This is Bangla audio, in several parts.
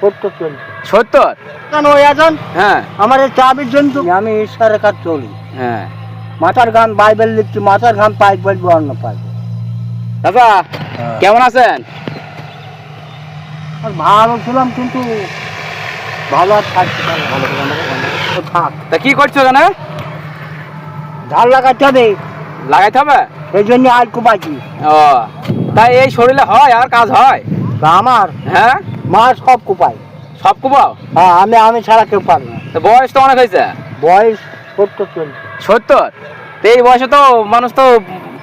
70 চলছে। 70? কেন ওই আছেন? হ্যাঁ আমার এই চাবির জন্য তো আমি ঈশ্বরের কাছে চলি। হ্যাঁ। মাথার ঘাম বাইবেল লিখছি, মাথার ঘাম পাই বলবো অন্য পাই। দাদা কেমন আছেন? আর ভালো ছিলাম কিন্তু ভালো আর থাকছি না। তো থাক, তা কি করছো ওখানে? ঝাল লাগাতে হবে, লাগাইতে হবে? এই জন্য আর কুপাইছি। ও তাই এই শরীরে হয় আর কাজ হয়? তা আমার হ্যাঁ মা সব কুপাই। সব কুবাও? হ্যাঁ, আমি ছাড়া কেউ পারবে না। তো বয়স তো অনেক হয়েছে। বয়স 70 চলছে। 70? তো এই বয়সে তো মানুষ তো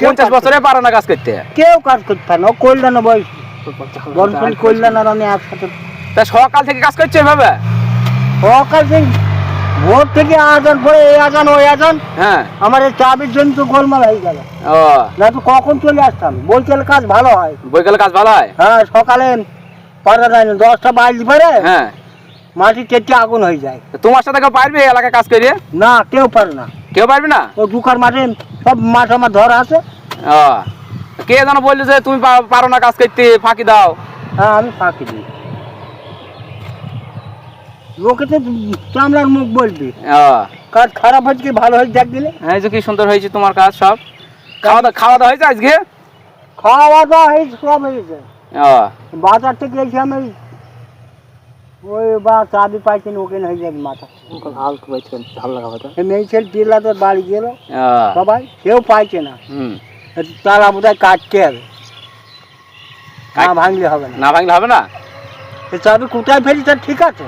50 বছরে পারে না কাজ করতে। কেউ কাজ করতে পারে না, ও কল্যাণ বয়স বর্ষণ কল্যাণ আর আমি একসাথে। তা সকাল থেকে কাজ করছো এভাবে? সকাল থেকে ভোর থেকে আজান পরে এই আজান ওই আজান, হ্যাঁ। আমার এই চাবির জন্য তো গোলমাল হয়ে গেল। ও না তো কখন চলে আসতাম, বৈকালে কাজ ভালো হয়। বৈকালে কাজ ভালো হয়? হ্যাঁ, সকালে পারা যায় না, 10টা বাজতে পারে হ্যাঁ। মাটি চেটে আগুন হয়ে যায়। তো তোমার সাথে কেউ পারবে এই এলাকায় কাজ করে? না, কেউ পারে না। কেউ পারবে না? ও দুকার মাঠে সব মাঠ আমার ধরা আছে। ও কে যেন বললো যে তুমি পারো না কাজ করতে, ফাঁকি দাও। হ্যাঁ, আমি ফাঁকি দিই। লোকে তো চামড়ার মুখ বলবি, ও কাজ খারাপ হয়েছে কি ভালো হয়েছে দেখ দিলে। এই যে কি সুন্দর হয়েছে তোমার কাজ সব। খাওয়া দাওয়া হয়েছে আজকে? খাওয়া দাওয়া হয়েছে, সব হয়েছে। ও বাজার থেকে এসে আমি ওই বা চাবি পাইছেন ওখানে হয়ে যাবে মাথা। ভালো লাগা হতো। মেয়ে ছেলে পিলাতে বাড়ি গেল ও সবাই, কেউ পাইছে না। হুম। তারা বোধ হয় কাটতে হবে, না ভাঙলে হবে না। না ভাঙলে হবে না? এ চাবি কোথায় ফেলি তার ঠিক আছে।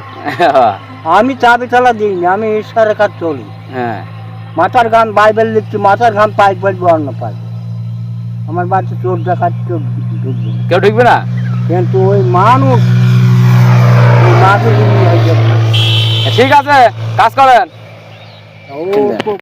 আমি চাবি তালা দিইনি, আমি ঈশ্বরের কাছে চলি। হ্যাঁ। মাথার ঘাম বাইবেল লিখছি, মাথার ঘাম পাই বলবো অন্য পাইবে। আমার বাড়িতে চোর দেখার কেউ ঢুকবে না। কেউ ঢুকবে না? কিন্তু ওই মানুষ ওই মাটির জিনিস হয়ে যাবে। ঠিক আছে, কাজ করেন। ও